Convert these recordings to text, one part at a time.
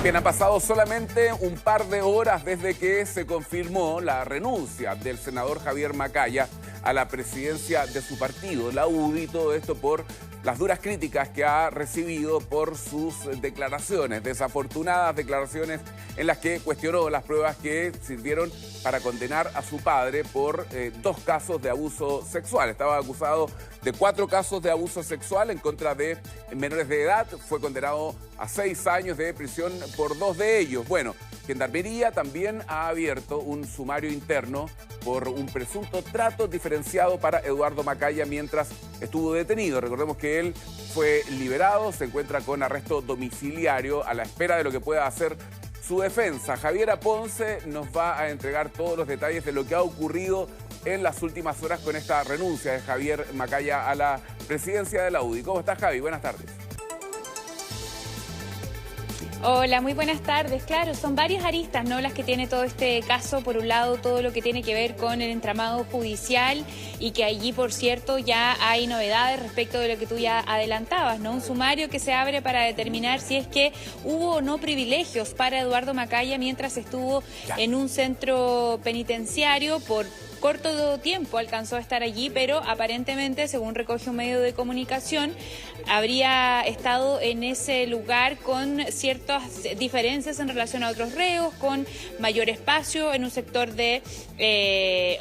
Bien, ha pasado solamente un par de horas desde que se confirmó la renuncia del senador Javier Macaya a la presidencia de su partido, la UDI, todo esto por las duras críticas que ha recibido por sus declaraciones, desafortunadas declaraciones en las que cuestionó las pruebas que sirvieron para condenar a su padre por 2 casos de abuso sexual. Estaba acusado de 4 casos de abuso sexual en contra de menores de edad. Fue condenado a 6 años de prisión por 2 de ellos. Bueno, Gendarmería también ha abierto un sumario interno por un presunto trato diferenciado para Eduardo Macaya mientras estuvo detenido. Recordemos que él fue liberado, se encuentra con arresto domiciliario a la espera de lo que pueda hacer su defensa. Javiera Ponce nos va a entregar todos los detalles de lo que ha ocurrido en las últimas horas con esta renuncia de Javier Macaya a la presidencia de la UDI. ¿Cómo estás, Javi? Buenas tardes. Hola, muy buenas tardes. Claro, son varias aristas, ¿no?, las que tiene todo este caso. Por un lado, todo lo que tiene que ver con el entramado judicial y que allí, por cierto, ya hay novedades respecto de lo que tú ya adelantabas, ¿no? Un sumario que se abre para determinar si es que hubo o no privilegios para Eduardo Macaya mientras estuvo en un centro penitenciario. Por corto tiempo alcanzó a estar allí, pero aparentemente, según recoge un medio de comunicación, habría estado en ese lugar con ciertas diferencias en relación a otros reos, con mayor espacio en un sector de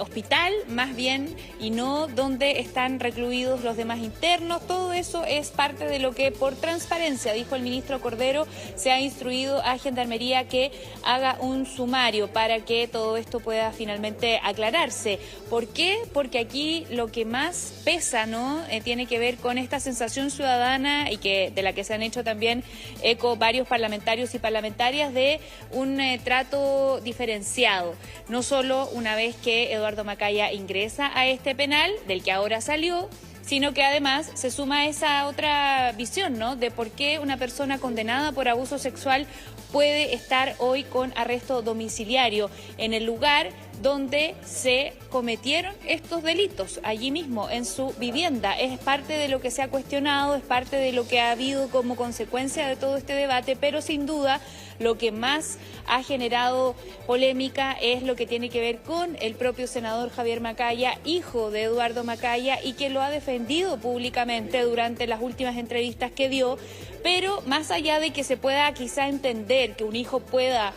hospital, más bien, y no donde están recluidos los demás internos. Todo eso es parte de lo que, por transparencia, dijo el ministro Cordero, se ha instruido a Gendarmería que haga un sumario para que todo esto pueda finalmente aclararse. ¿Por qué? Porque aquí lo que más pesa, ¿no?, tiene que ver con esta sensación ciudadana y que de la que se han hecho también eco varios parlamentarios y parlamentarias de un trato diferenciado. No solo una vez que Eduardo Macaya ingresa a este penal, del que ahora salió, sino que además se suma esa otra visión, ¿no?, de por qué una persona condenada por abuso sexual puede estar hoy con arresto domiciliario en el lugar donde se cometieron estos delitos, allí mismo, en su vivienda. Es parte de lo que se ha cuestionado, es parte de lo que ha habido como consecuencia de todo este debate, pero sin duda lo que más ha generado polémica es lo que tiene que ver con el propio senador Javier Macaya, hijo de Eduardo Macaya, y que lo ha defendido públicamente durante las últimas entrevistas que dio. Pero más allá de que se pueda quizá entender que un hijo pueda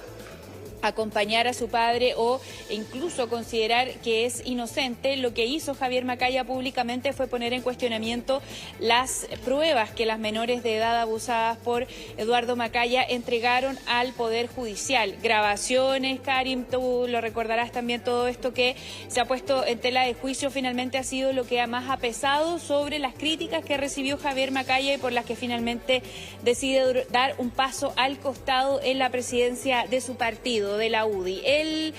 acompañar a su padre o incluso considerar que es inocente, lo que hizo Javier Macaya públicamente fue poner en cuestionamiento las pruebas que las menores de edad abusadas por Eduardo Macaya entregaron al Poder Judicial. Grabaciones, Karim, tú lo recordarás también, todo esto que se ha puesto en tela de juicio finalmente ha sido lo que más ha pesado sobre las críticas que recibió Javier Macaya y por las que finalmente decide dar un paso al costado en la presidencia de su partido, de la UDI. Él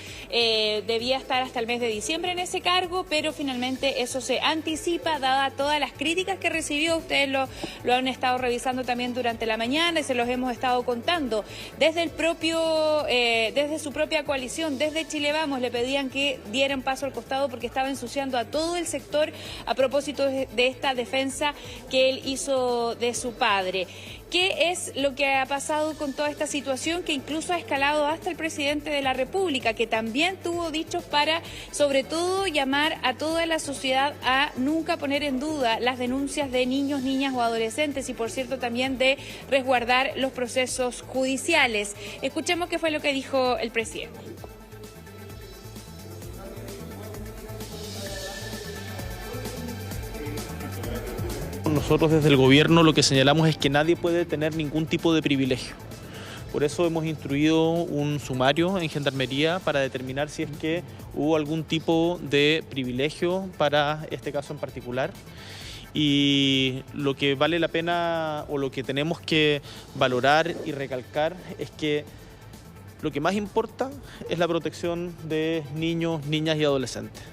debía estar hasta el mes de diciembre en ese cargo, pero finalmente eso se anticipa, dada todas las críticas que recibió. Ustedes lo han estado revisando también durante la mañana y se los hemos estado contando. Desde desde su propia coalición, desde Chile Vamos, le pedían que dieran paso al costado porque estaba ensuciando a todo el sector a propósito de esta defensa que él hizo de su padre. ¿Qué es lo que ha pasado con toda esta situación que incluso ha escalado hasta el presidente de la República, que también tuvo dichos para, sobre todo, llamar a toda la sociedad a nunca poner en duda las denuncias de niños, niñas o adolescentes y, por cierto, también de resguardar los procesos judiciales? Escuchemos qué fue lo que dijo el presidente. Nosotros desde el gobierno lo que señalamos es que nadie puede tener ningún tipo de privilegio. Por eso hemos instruido un sumario en Gendarmería para determinar si es que hubo algún tipo de privilegio para este caso en particular. Y lo que vale la pena o lo que tenemos que valorar y recalcar es que lo que más importa es la protección de niños, niñas y adolescentes.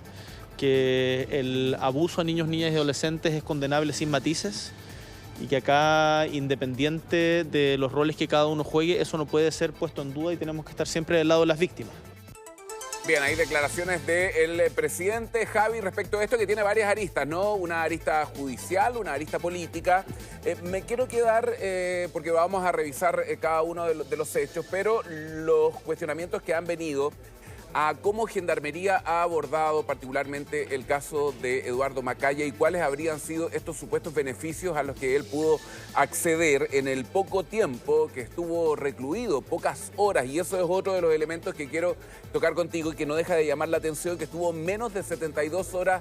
Que el abuso a niños, niñas y adolescentes es condenable sin matices y que acá, independiente de los roles que cada uno juegue, eso no puede ser puesto en duda y tenemos que estar siempre del lado de las víctimas. Bien, hay declaraciones del presidente Javi respecto a esto que tiene varias aristas, ¿no? Una arista judicial, una arista política. Me quiero quedar, porque vamos a revisar cada uno de los hechos, pero los cuestionamientos que han venido a cómo Gendarmería ha abordado particularmente el caso de Eduardo Macaya y cuáles habrían sido estos supuestos beneficios a los que él pudo acceder en el poco tiempo que estuvo recluido, pocas horas, y eso es otro de los elementos que quiero tocar contigo y que no deja de llamar la atención, que estuvo menos de 72 horas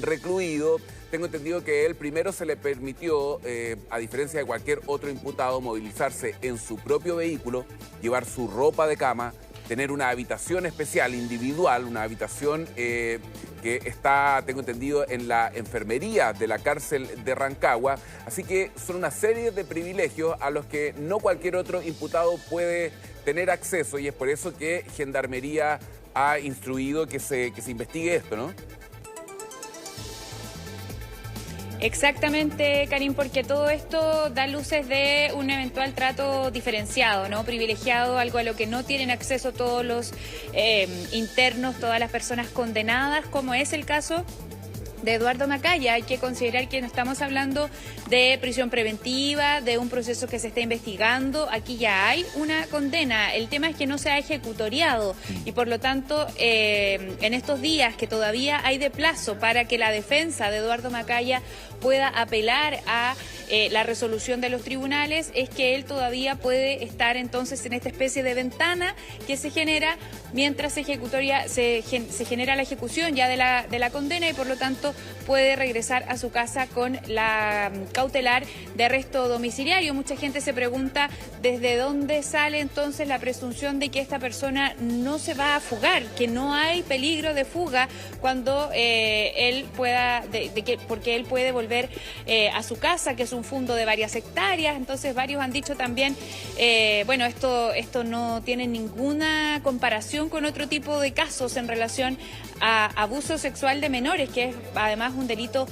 recluido. Tengo entendido que él primero se le permitió, a diferencia de cualquier otro imputado, movilizarse en su propio vehículo, llevar su ropa de cama, tener una habitación especial, individual, una habitación que está, tengo entendido, en la enfermería de la cárcel de Rancagua. Así que son una serie de privilegios a los que no cualquier otro imputado puede tener acceso, y es por eso que Gendarmería ha instruido que se investigue esto, ¿no? Exactamente, Karim, porque todo esto da luces de un eventual trato diferenciado, ¿no? Privilegiado, algo a lo que no tienen acceso todos los internos, todas las personas condenadas, como es el caso de Eduardo Macaya. Hay que considerar que no estamos hablando de prisión preventiva, de un proceso que se está investigando. Aquí ya hay una condena. El tema es que no se ha ejecutoriado y por lo tanto en estos días que todavía hay de plazo para que la defensa de Eduardo Macaya pueda apelar a la resolución de los tribunales, es que él todavía puede estar entonces en esta especie de ventana que se genera mientras se genera la ejecución ya de la condena, y por lo tanto puede regresar a su casa con la cautelar de arresto domiciliario. Mucha gente se pregunta desde dónde sale entonces la presunción de que esta persona no se va a fugar, que no hay peligro de fuga cuando él pueda, porque él puede volver a su casa, que es un fundo de varias hectáreas. Entonces varios han dicho también, bueno, esto no tiene ninguna comparación con otro tipo de casos en relación a abuso sexual de menores, que es además un delito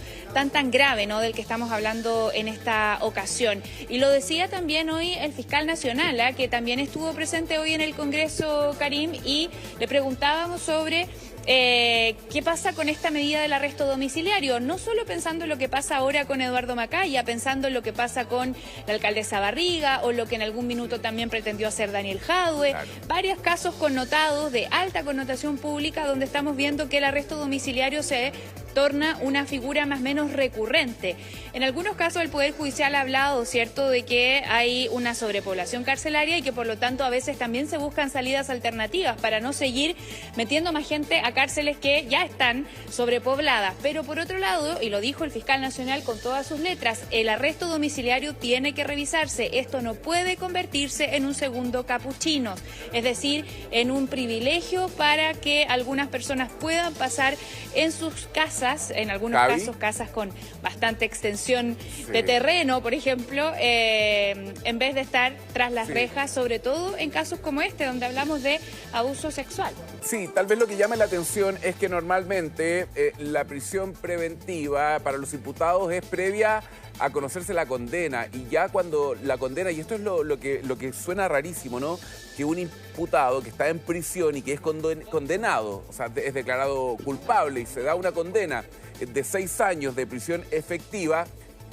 tan grave, ¿no?, del que estamos hablando en esta ocasión. Y lo decía también hoy el fiscal nacional, que también estuvo presente hoy en el Congreso, Karim, y le preguntábamos sobre ¿qué pasa con esta medida del arresto domiciliario? No solo pensando en lo que pasa ahora con Eduardo Macaya, pensando en lo que pasa con la alcaldesa Barriga o lo que en algún minuto también pretendió hacer Daniel Jadue. Claro. Varios casos connotados de alta connotación pública donde estamos viendo que el arresto domiciliario se torna una figura más o menos recurrente. En algunos casos el Poder Judicial ha hablado, ¿cierto?, de que hay una sobrepoblación carcelaria y que por lo tanto a veces también se buscan salidas alternativas para no seguir metiendo más gente a cárceles que ya están sobrepobladas. Pero por otro lado, y lo dijo el fiscal nacional con todas sus letras, el arresto domiciliario tiene que revisarse. Esto no puede convertirse en un segundo Capuchinos, es decir, en un privilegio para que algunas personas puedan pasar en sus casas, en algunos casos casas con bastante extensión de terreno, por ejemplo, en vez de estar tras las rejas, sobre todo en casos como este, donde hablamos de abuso sexual. Sí, tal vez lo que llama la atención es que normalmente la prisión preventiva para los imputados es previa a conocerse la condena, y ya cuando la condena, y esto es lo que suena rarísimo, ¿no?, que un imputado que está en prisión y que es condenado, o sea, es declarado culpable y se da una condena de 6 años de prisión efectiva,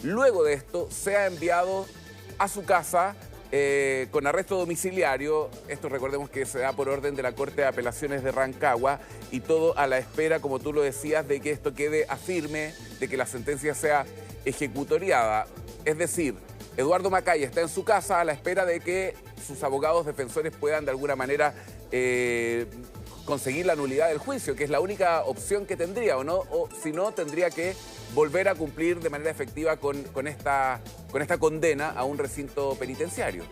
luego de esto sea enviado a su casa con arresto domiciliario. Esto recordemos que se da por orden de la Corte de Apelaciones de Rancagua, y todo a la espera, como tú lo decías, de que esto quede a firme, de que la sentencia sea ejecutoriada. Es decir, Eduardo Macaya está en su casa a la espera de que sus abogados defensores puedan de alguna manera conseguir la nulidad del juicio, que es la única opción que tendría, ¿o no? O si no, tendría que volver a cumplir de manera efectiva con esta condena a un recinto penitenciario.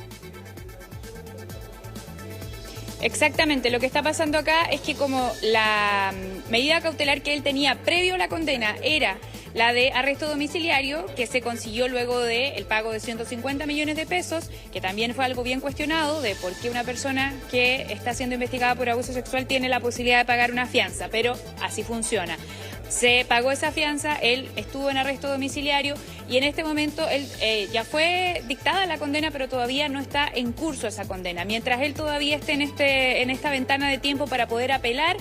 Exactamente, lo que está pasando acá es que como la medida cautelar que él tenía previo a la condena era la de arresto domiciliario, que se consiguió luego del pago de 150 millones de pesos, que también fue algo bien cuestionado de por qué una persona que está siendo investigada por abuso sexual tiene la posibilidad de pagar una fianza, pero así funciona. Se pagó esa fianza, él estuvo en arresto domiciliario y en este momento él ya fue dictada la condena, pero todavía no está en curso esa condena. Mientras él todavía esté en esta ventana de tiempo para poder apelar,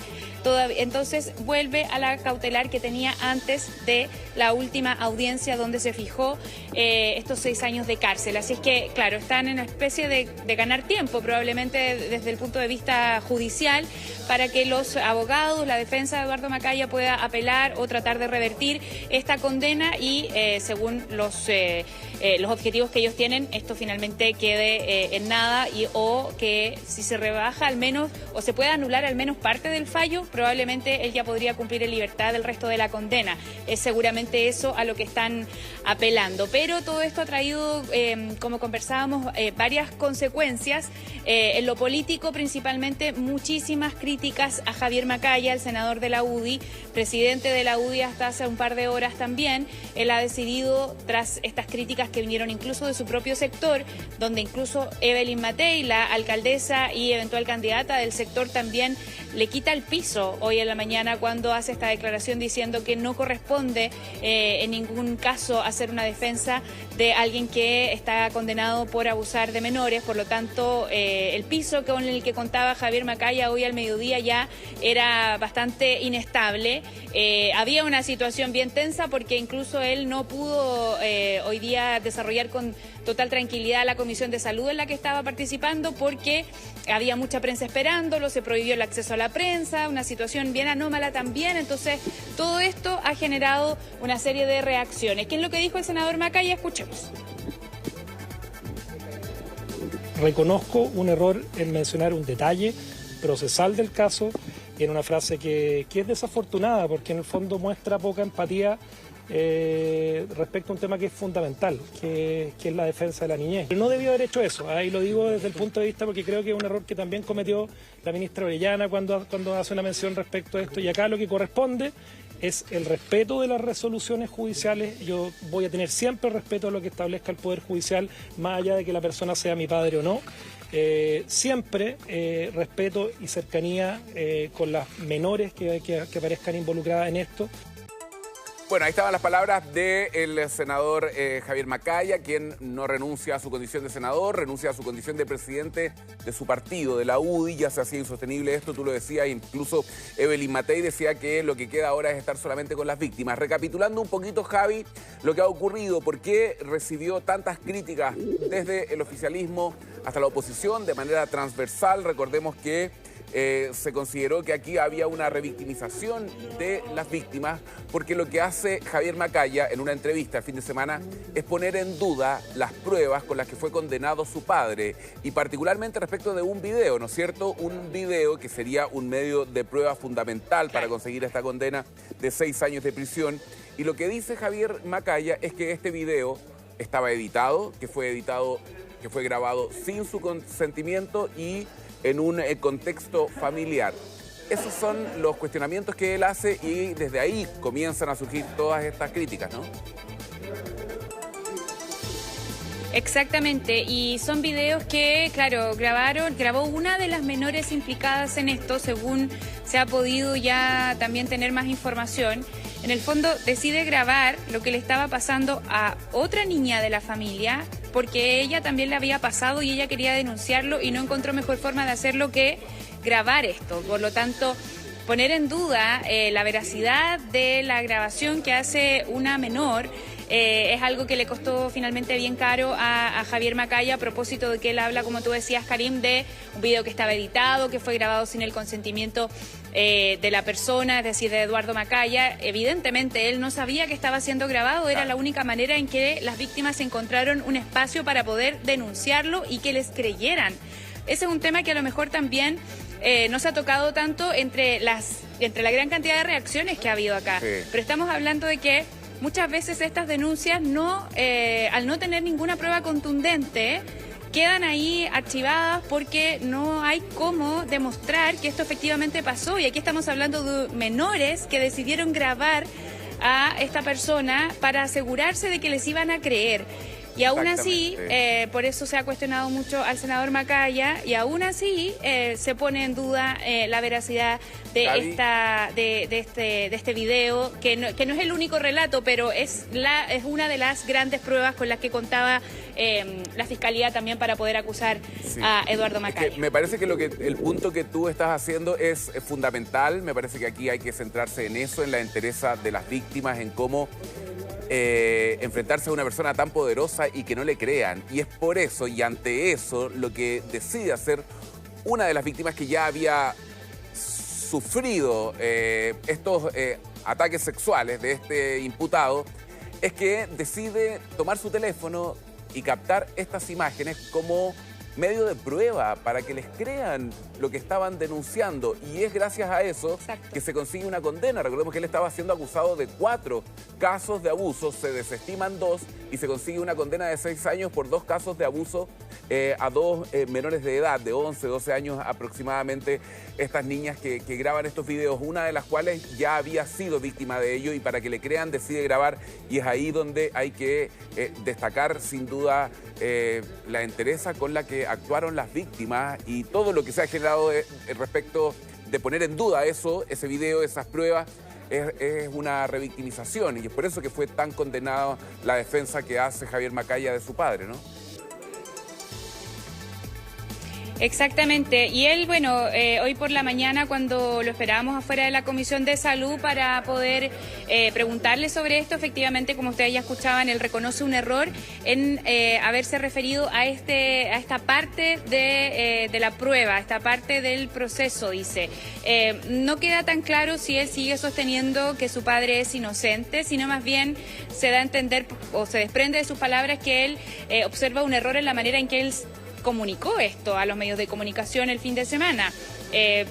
entonces vuelve a la cautelar que tenía antes de la última audiencia donde se fijó estos 6 años de cárcel. Así es que, claro, están en una especie de ganar tiempo, probablemente desde el punto de vista judicial, para que los abogados, la defensa de Eduardo Macaya pueda apelar o tratar de revertir esta condena y, según los objetivos que ellos tienen, esto finalmente quede en nada o que si se rebaja al menos o se pueda anular al menos parte del fallo, probablemente él ya podría cumplir en libertad el resto de la condena. Es seguramente eso a lo que están apelando. Pero todo esto ha traído, como conversábamos, varias consecuencias. En lo político, principalmente, muchísimas críticas a Javier Macaya, el senador de la UDI, presidente de la UDI hasta hace un par de horas también. Él ha decidido, tras estas críticas que vinieron incluso de su propio sector, donde incluso Evelyn Matei, la alcaldesa y eventual candidata del sector, también le quita el piso hoy en la mañana cuando hace esta declaración diciendo que no corresponde en ningún caso hacer una defensa de alguien que está condenado por abusar de menores. Por lo tanto, el piso con el que contaba Javier Macaya hoy al mediodía ya era bastante inestable. Había una situación bien tensa porque incluso él no pudo hoy día desarrollar con total tranquilidad la Comisión de Salud en la que estaba participando porque había mucha prensa esperándolo, se prohibió el acceso a la prensa, una situación bien anómala también. Entonces, todo esto ha generado una serie de reacciones. ¿Qué es lo que dijo el senador Macaya? Escuchemos. Reconozco un error en mencionar un detalle procesal del caso en una frase que es desafortunada porque en el fondo muestra poca empatía respecto a un tema que es fundamental, que es la defensa de la niñez. Pero no debió haber hecho eso, y lo digo desde el punto de vista porque creo que es un error que también cometió la ministra Orellana cuando hace una mención respecto a esto, y acá lo que corresponde es el respeto de las resoluciones judiciales. Yo voy a tener siempre respeto a lo que establezca el Poder Judicial, más allá de que la persona sea mi padre o no. Siempre respeto y cercanía con las menores que aparezcan involucradas en esto. Bueno, ahí estaban las palabras del senador Javier Macaya, quien no renuncia a su condición de senador, renuncia a su condición de presidente de su partido, de la UDI. Ya se hacía insostenible esto, tú lo decías, incluso Evelyn Matei decía que lo que queda ahora es estar solamente con las víctimas. Recapitulando un poquito, Javi, lo que ha ocurrido, por qué recibió tantas críticas desde el oficialismo hasta la oposición de manera transversal. Recordemos que se consideró que aquí había una revictimización de las víctimas, porque lo que hace Javier Macaya en una entrevista el fin de semana es poner en duda las pruebas con las que fue condenado su padre, y particularmente respecto de un video, ¿no es cierto? Un video que sería un medio de prueba fundamental para conseguir esta condena de 6 años de prisión. Y lo que dice Javier Macaya es que este video estaba editado, que fue grabado sin su consentimiento y en un contexto familiar. Esos son los cuestionamientos que él hace y desde ahí comienzan a surgir todas estas críticas, ¿no? Exactamente, y son videos que, claro, grabó una de las menores implicadas en esto, según se ha podido ya también tener más información. En el fondo decide grabar lo que le estaba pasando a otra niña de la familia, porque ella también le había pasado y ella quería denunciarlo y no encontró mejor forma de hacerlo que grabar esto. Por lo tanto, poner en duda la veracidad de la grabación que hace una menor es algo que le costó finalmente bien caro a Javier Macaya, a propósito de que él habla, como tú decías, Karim, de un video que estaba editado, que fue grabado sin el consentimiento de la persona, es decir, de Eduardo Macaya. Evidentemente él no sabía que estaba siendo grabado, era la única manera en que las víctimas encontraron un espacio para poder denunciarlo y que les creyeran. Ese es un tema que a lo mejor también no se ha tocado tanto entre la gran cantidad de reacciones que ha habido acá. Sí. Pero estamos hablando de que muchas veces estas denuncias, al no tener ninguna prueba contundente, quedan ahí archivadas porque no hay cómo demostrar que esto efectivamente pasó. Y aquí estamos hablando de menores que decidieron grabar a esta persona para asegurarse de que les iban a creer. Y aún así, por eso se ha cuestionado mucho al senador Macaya, y aún así se pone en duda la veracidad de este video, que no es el único relato, pero es una de las grandes pruebas con las que contaba la Fiscalía también para poder acusar a Eduardo Macaya. Es que me parece que el punto que tú estás haciendo es fundamental. Me parece que aquí hay que centrarse en eso, en la entereza de las víctimas, en cómo enfrentarse a una persona tan poderosa y que no le crean. Y es por eso y ante eso lo que decide hacer una de las víctimas que ya había sufrido estos ataques sexuales de este imputado, es que decide tomar su teléfono y captar estas imágenes como medio de prueba para que les crean lo que estaban denunciando. Y es gracias a eso que se consigue una condena. Recordemos que él estaba siendo acusado de 4 casos de abuso, se desestiman 2 y se consigue una condena de 6 años por 2 casos de abuso a 2 menores de edad, de 11, 12 años aproximadamente, estas niñas que graban estos videos, una de las cuales ya había sido víctima de ello, y para que le crean decide grabar, y es ahí donde hay que destacar sin duda la entereza con la que actuaron las víctimas y todo lo que se ha generado respecto de poner en duda eso, ese video, esas pruebas. Es una revictimización, y es por eso que fue tan condenada la defensa que hace Javier Macaya de su padre, ¿no? Exactamente. Y él, bueno, hoy por la mañana, cuando lo esperábamos afuera de la Comisión de Salud para poder preguntarle sobre esto, efectivamente, como ustedes ya escuchaban, él reconoce un error en haberse referido a esta parte de la prueba, esta parte del proceso, dice. No queda tan claro si él sigue sosteniendo que su padre es inocente, sino más bien se da a entender o se desprende de sus palabras que él observa un error en la manera en que él comunicó esto a los medios de comunicación el fin de semana.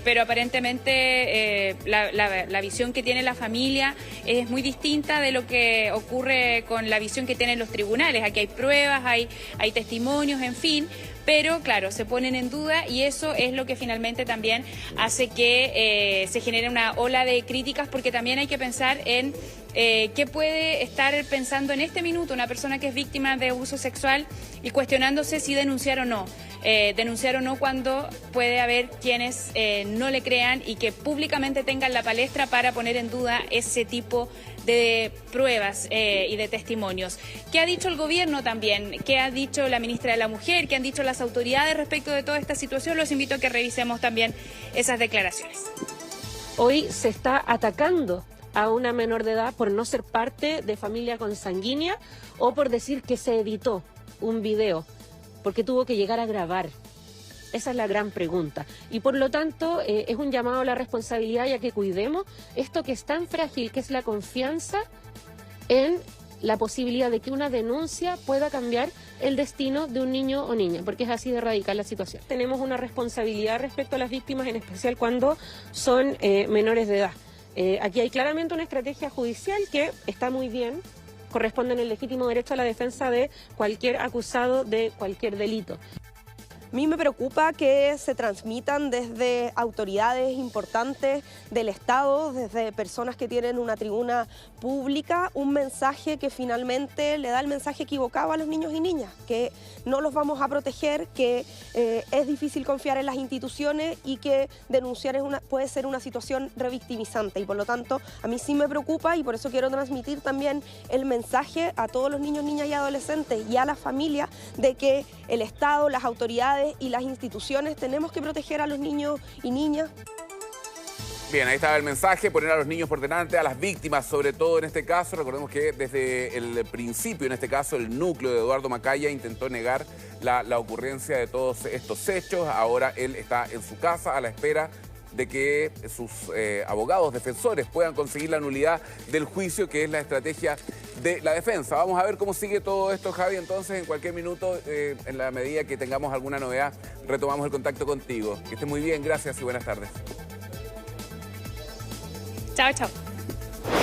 Pero aparentemente la visión que tiene la familia es muy distinta de lo que ocurre con la visión que tienen los tribunales. Aquí hay pruebas, hay testimonios, en fin, pero claro, se ponen en duda, y eso es lo que finalmente también hace que se genere una ola de críticas, porque también hay que pensar en qué puede estar pensando en este minuto una persona que es víctima de abuso sexual y cuestionándose si denunciar o no. Denunciar o no, cuando puede haber quienes no le crean y que públicamente tengan la palestra para poner en duda ese tipo de pruebas y de testimonios. ¿Qué ha dicho el gobierno también? ¿Qué ha dicho la ministra de la Mujer? ¿Qué han dicho las autoridades respecto de toda esta situación? Los invito a que revisemos también esas declaraciones. Hoy se está atacando a una menor de edad por no ser parte de familia consanguínea o por decir que se editó un video, porque tuvo que llegar a grabar. Esa es la gran pregunta. Y por lo tanto, es un llamado a la responsabilidad y a que cuidemos esto que es tan frágil, que es la confianza en la posibilidad de que una denuncia pueda cambiar el destino de un niño o niña, porque es así de radical la situación. Tenemos una responsabilidad respecto a las víctimas, en especial cuando son menores de edad. Aquí hay claramente una estrategia judicial que está muy bien, corresponde en el legítimo derecho a la defensa de cualquier acusado de cualquier delito. A mí me preocupa que se transmitan desde autoridades importantes del Estado, desde personas que tienen una tribuna pública, un mensaje que finalmente le da el mensaje equivocado a los niños y niñas, que no los vamos a proteger, que es difícil confiar en las instituciones y que denunciar puede ser una situación revictimizante. Y por lo tanto, a mí sí me preocupa, y por eso quiero transmitir también el mensaje a todos los niños, niñas y adolescentes y a las familias de que el Estado, las autoridades y las instituciones tenemos que proteger a los niños y niñas. Bien, ahí estaba el mensaje, poner a los niños por delante, a las víctimas sobre todo en este caso. Recordemos que desde el principio, en este caso, el núcleo de Eduardo Macaya intentó negar la ocurrencia de todos estos hechos. Ahora él está en su casa a la espera de que sus abogados defensores puedan conseguir la nulidad del juicio, que es la estrategia de la defensa. Vamos a ver cómo sigue todo esto, Javi. Entonces, en cualquier minuto, en la medida que tengamos alguna novedad, retomamos el contacto contigo. Que estés muy bien, gracias y buenas tardes. Chao, chao.